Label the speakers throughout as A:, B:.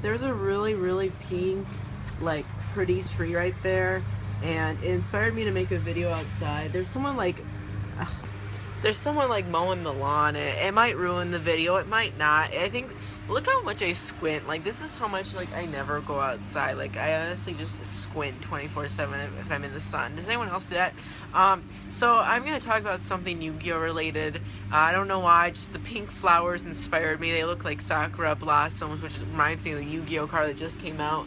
A: there's a really, really pink, like, pretty tree right there, and it inspired me to make a video outside. There's someone like mowing the lawn, and it might ruin the video, it might not. I think, look how much I squint. Like, this is how much, like, I never go outside. Like, I honestly just squint 24/7 if I'm in the sun. Does anyone else do that? So I'm gonna talk about something Yu-Gi-Oh related. I don't know why, just the pink flowers inspired me. They look like sakura blossoms, which reminds me of the Yu-Gi-Oh card that just came out.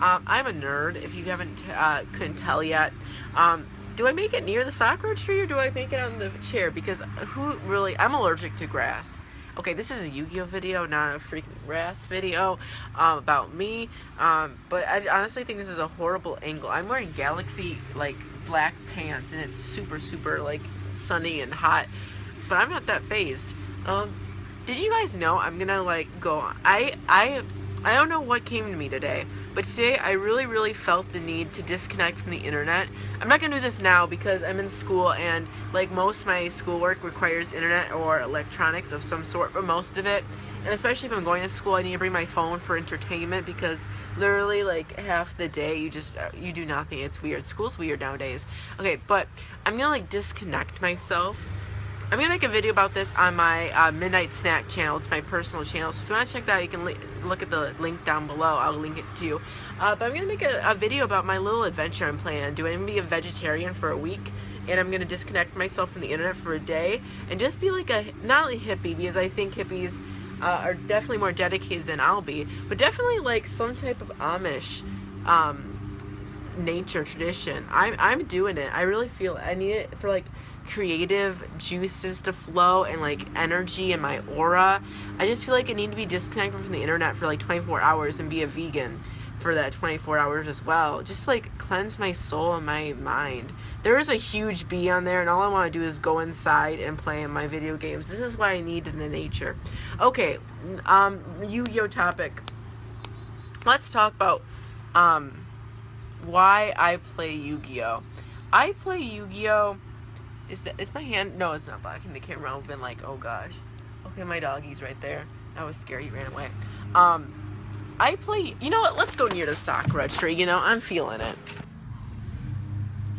A: I'm a nerd, if you haven't couldn't tell yet. Do I make it near the sakura tree, or do I make it on the chair? Because I'm allergic to grass. Okay, this is a Yu-Gi-Oh video, not a freaking grass video about me. But I honestly think this is a horrible angle. I'm wearing Galaxy, like, black pants, and it's super, super, like, sunny and hot. But I'm not that phased. Did you guys know I'm gonna, like, go on? I don't know what came to me today, but today I really, really felt the need to disconnect from the internet. I'm not gonna do this now because I'm in school, and like most of my schoolwork requires internet or electronics of some sort for most of it. And especially if I'm going to school, I need to bring my phone for entertainment, because literally like half the day you do nothing. It's weird. School's weird nowadays. Okay, but I'm gonna like disconnect myself. I'm going to make a video about this on my Midnight Snack channel. It's my personal channel. So if you want to check that out, you can look at the link down below. I'll link it to you. But I'm going to make a video about my little adventure I'm planning on doing. I'm going to be a vegetarian for a week. And I'm going to disconnect myself from the internet for a day. And just be like not a hippie, because I think hippies are definitely more dedicated than I'll be. But definitely like some type of Amish nature tradition. I'm doing it. I really feel I need it for like creative juices to flow and like energy in my aura. I just feel like I need to be disconnected from the internet for like 24 hours and be a vegan for that 24 hours as well. Just like cleanse my soul and my mind. There is a huge bee on there, and all I want to do is go inside and play in my video games. This is what I need in the nature. Okay, Yu-Gi-Oh topic. Let's talk about why I play Yu-Gi-Oh. I play Yu-Gi-Oh. Is my hand? No, it's not blocking the camera. I've been like, oh gosh. Okay, my doggy's right there. I was scared he ran away. I play, you know what? Let's go near the sakura tree. You know, I'm feeling it.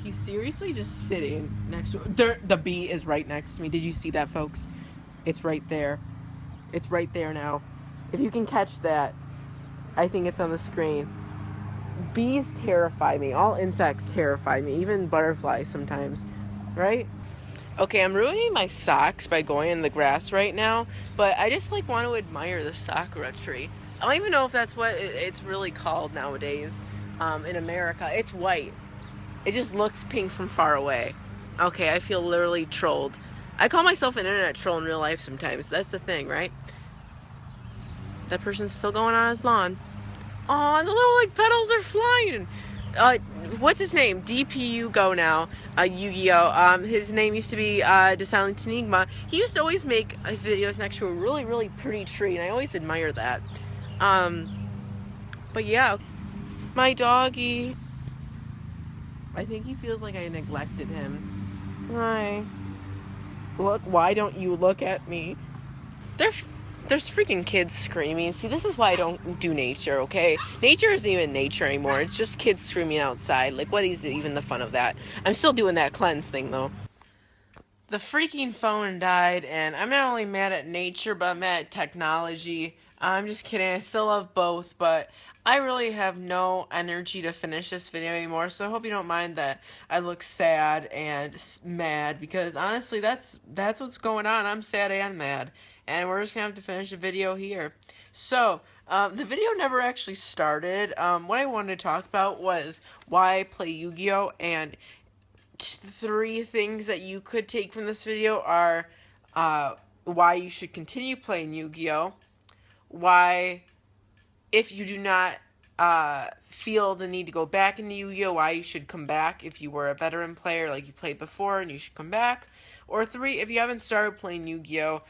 A: He's seriously just sitting next to the bee is right next to me. Did you see that, folks? It's right there. It's right there now. If you can catch that, I think it's on the screen. Bees terrify me. All insects terrify me. Even butterflies sometimes. Right? Okay, I'm ruining my socks by going in the grass right now, but I just like want to admire the sakura tree. I don't even know if that's what it's really called nowadays in America. It's white. It just looks pink from far away. Okay, I feel literally trolled. I call myself an internet troll in real life sometimes. That's the thing, right? That person's still going on his lawn. Aw, the little like petals are flying. What's his name? DPU go now. Yu-Gi-Oh. His name used to be The Silent Enigma. He used to always make his videos next to a really, really pretty tree, and I always admire that. But yeah, my doggy. I think he feels like I neglected him. Hi. Look, why don't you look at me? There's freaking kids screaming. See, this is why I don't do nature, okay? Nature isn't even nature anymore. It's just kids screaming outside. Like, what is even the fun of that? I'm still doing that cleanse thing, though. The freaking phone died, and I'm not only mad at nature, but I'm mad at technology. I'm just kidding. I still love both, but I really have no energy to finish this video anymore, so I hope you don't mind that I look sad and mad, because honestly, that's what's going on. I'm sad and mad. And we're just going to have to finish the video here. So, the video never actually started. What I wanted to talk about was why I play Yu-Gi-Oh! And 3 things that you could take from this video are why you should continue playing Yu-Gi-Oh! Why, if you do not feel the need to go back into Yu-Gi-Oh! Why you should come back if you were a veteran player like you played before and you should come back. Or 3, if you haven't started playing Yu-Gi-Oh!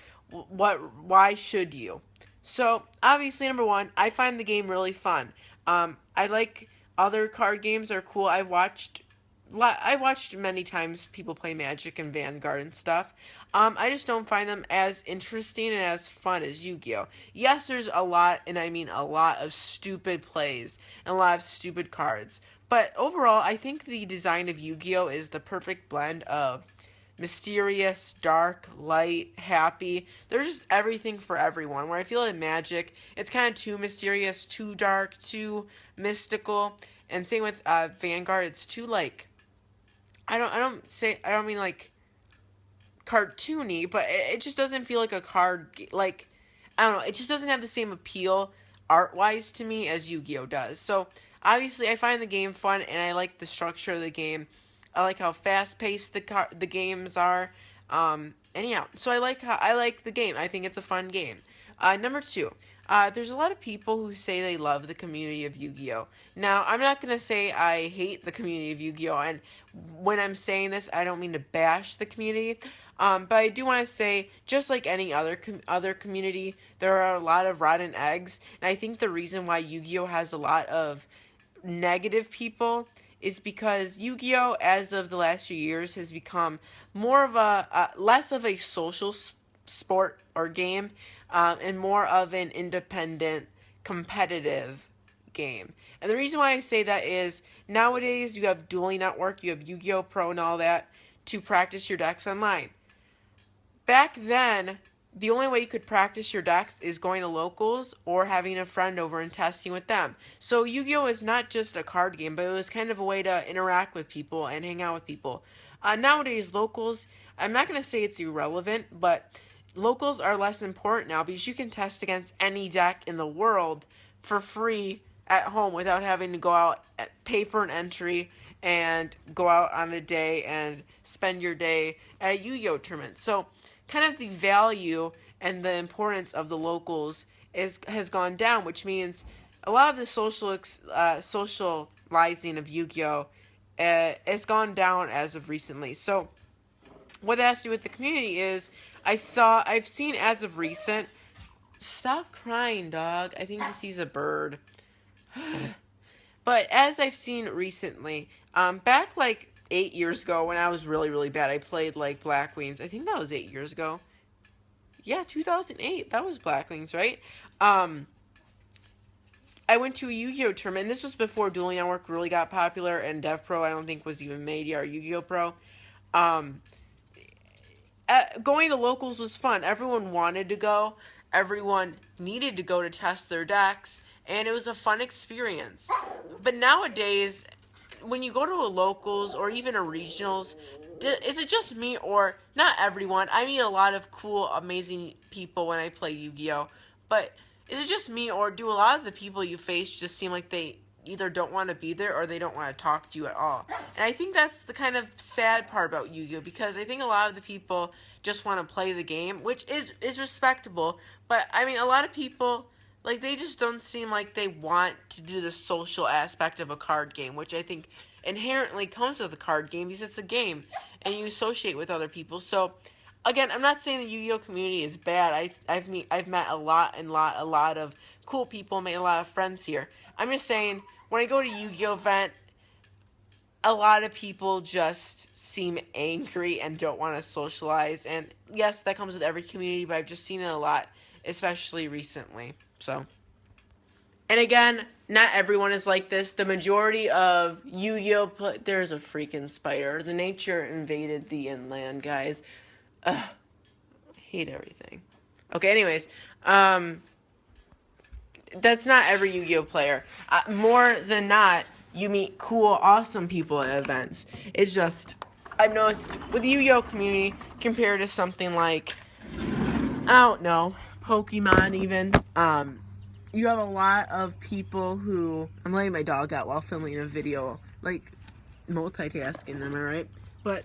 A: Why should you? So, obviously, number 1, I find the game really fun. I like other card games are cool. I've watched I watched many times people play Magic and Vanguard and stuff. I just don't find them as interesting and as fun as Yu-Gi-Oh. Yes, there's a lot, and I mean a lot of stupid plays and a lot of stupid cards. But overall, I think the design of Yu-Gi-Oh is the perfect blend of mysterious, dark, light, happy. There's just everything for everyone. Where I feel in Magic, it's kind of too mysterious, too dark, too mystical. And same with Vanguard, it's too like I don't mean like cartoony, but it just doesn't feel like a card like I don't know. It just doesn't have the same appeal art wise to me as Yu-Gi-Oh does. So obviously, I find the game fun and I like the structure of the game. I like how fast paced the games are. And yeah, so I like the game. I think it's a fun game. Number two, there's a lot of people who say they love the community of Yu-Gi-Oh. Now, I'm not gonna say I hate the community of Yu-Gi-Oh, and when I'm saying this, I don't mean to bash the community. But I do want to say, just like any other community, there are a lot of rotten eggs, and I think the reason why Yu-Gi-Oh has a lot of negative people is because Yu-Gi-Oh, as of the last few years, has become more of less of a social sport or game, and more of an independent, competitive game. And the reason why I say that is nowadays you have Dueling Network, you have Yu-Gi-Oh Pro and all that to practice your decks online. Back then, the only way you could practice your decks is going to locals or having a friend over and testing with them. So Yu-Gi-Oh is not just a card game, but it was kind of a way to interact with people and hang out with people. Nowadays, locals, I'm not going to say it's irrelevant, but locals are less important now because you can test against any deck in the world for free at home without having to go out, pay for an entry, and go out on a day and spend your day at a Yu-Gi-Oh tournament. So kind of the value and the importance of the locals has gone down, which means a lot of the socializing of Yu-Gi-Oh has gone down as of recently. So what that has to do with the community is I've seen as of recent. Stop crying, dog. I think he sees a bird. But as I've seen recently, back like 8 years ago when I was really, really bad, I played like Black Wings. I think that was 8 years ago. Yeah, 2008. That was Black Wings, right? I went to a Yu-Gi-Oh tournament, and this was before Dueling Network really got popular, and Dev Pro I don't think was even made yet, or Yu-Gi-Oh Pro. Going to locals was fun. Everyone wanted to go. Everyone needed to go to test their decks, and it was a fun experience. But nowadays, when you go to a locals or even a regionals, is it just me or not everyone? I meet a lot of cool, amazing people when I play Yu-Gi-Oh! But is it just me or do a lot of the people you face just seem like they either don't want to be there or they don't want to talk to you at all? And I think that's the kind of sad part about Yu-Gi-Oh! Because I think a lot of the people just want to play the game, which is respectable. But, I mean, a lot of people, like, they just don't seem like they want to do the social aspect of a card game, which I think inherently comes with a card game because it's a game and you associate with other people. So, again, I'm not saying the Yu-Gi-Oh community is bad. I've met a lot of cool people, made a lot of friends here. I'm just saying when I go to Yu-Gi-Oh event, a lot of people just seem angry and don't want to socialize. And yes, that comes with every community, but I've just seen it a lot, especially recently. So, and again, not everyone is like this. The majority of Yu-Gi-Oh, there's a freaking spider. The nature invaded the inland, guys. Ugh, I hate everything. Okay, anyways, that's not every Yu-Gi-Oh player. More than not, you meet cool, awesome people at events. It's just, I've noticed with the Yu-Gi-Oh community compared to something like, I don't know, Pokemon even, you have a lot of people who, I'm letting my dog out while filming a video, like, multitasking, am I right? But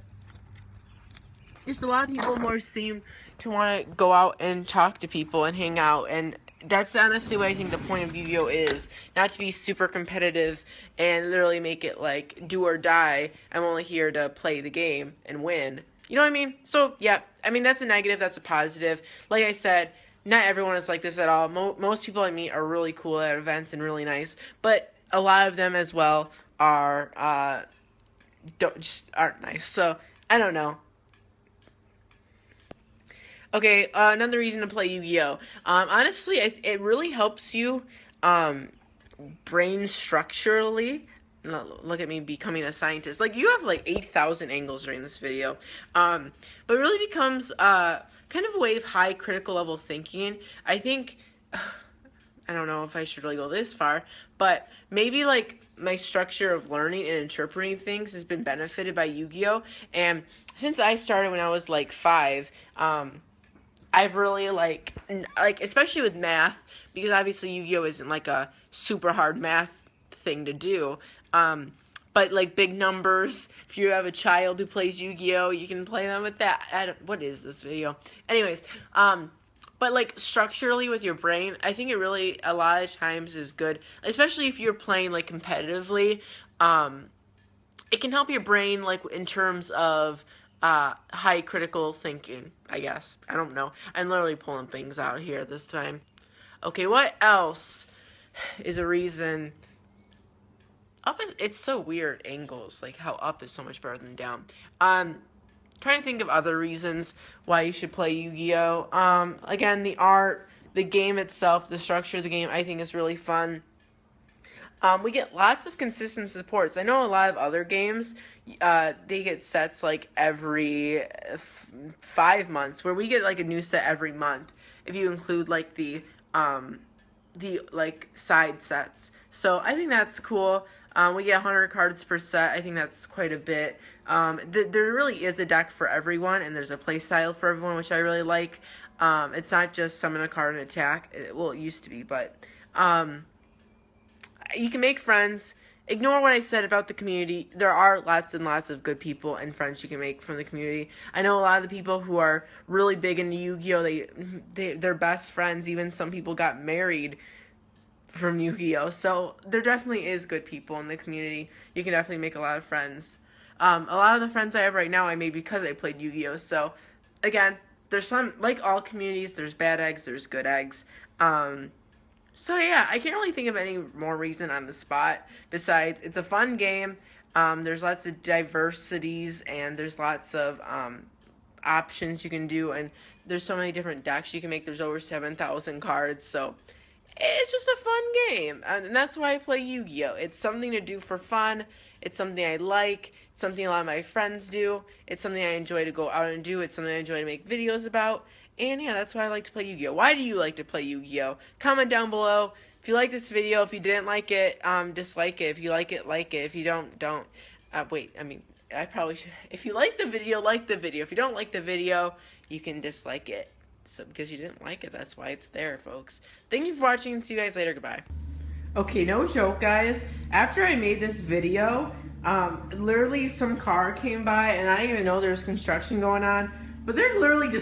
A: just a lot of people more seem to want to go out and talk to people and hang out, and that's honestly what I think the point of Yu-Gi-Oh is, not to be super competitive and literally make it like do or die. I'm only here to play the game and win. You know what I mean? So yeah, I mean that's a negative, that's a positive. Like I said, not everyone is like this at all. Most people I meet are really cool at events and really nice, but a lot of them as well are aren't nice. So I don't know. Okay, another reason to play Yu-Gi-Oh. Honestly, it really helps you brain structurally. Look at me becoming a scientist. Like, you have like 8,000 angles during this video. But it really becomes kind of a way of high critical level thinking. I think, I don't know if I should really go this far, but maybe like my structure of learning and interpreting things has been benefited by Yu-Gi-Oh. And since I started when I was like 5, I've really like especially with math, because obviously Yu-Gi-Oh isn't like a super hard math thing to do. But like big numbers, if you have a child who plays Yu-Gi-Oh, you can play them with that. What is this video? Anyways, but like structurally with your brain, I think it really a lot of times is good, especially if you're playing like competitively. It can help your brain like in terms of high critical thinking, I guess. I don't know. I'm literally pulling things out here this time. Okay, what else is a reason? Up is, it's so weird, angles, like how up is so much better than down. Trying to think of other reasons why you should play Yu-Gi-Oh. Again, the art, the game itself, the structure of the game, I think is really fun. We get lots of consistent supports. I know a lot of other games, they get sets like every 5 months, where we get like a new set every month, if you include like the like side sets. So I think that's cool. We get 100 cards per set. I think that's quite a bit. There really is a deck for everyone, and there's a play style for everyone, which I really like. It's not just summon a card and attack. Well, it used to be, but you can make friends. Ignore what I said about the community. There are lots and lots of good people and friends you can make from the community. I know a lot of the people who are really big into Yu-Gi-Oh, they're best friends. Even some people got married from Yu-Gi-Oh. So there definitely is good people in the community. You can definitely make a lot of friends. A lot of the friends I have right now I made because I played Yu-Gi-Oh. So again, there's some, like all communities, there's bad eggs, there's good eggs. So yeah, I can't really think of any more reason on the spot besides it's a fun game. There's lots of diversities, and there's lots of options you can do, and there's so many different decks you can make. There's over 7,000 cards, so it's just a fun game, and that's why I play Yu-Gi-Oh. It's something to do for fun. It's something I like. It's something a lot of my friends do. It's something I enjoy to go out and do. It's something I enjoy to make videos about. And yeah, that's why I like to play Yu-Gi-Oh. Why do you like to play Yu-Gi-Oh? Comment down below. If you like this video, if you didn't like it, dislike it. If you like it. If you don't. Wait, I mean, I probably should. If you like the video, like the video. If you don't like the video, you can dislike it. So because you didn't like it, that's why it's there, folks. Thank you for watching, and see you guys later. Goodbye. Okay, no joke, guys. After I made this video, literally some car came by, and I didn't even know there was construction going on. But they're literally just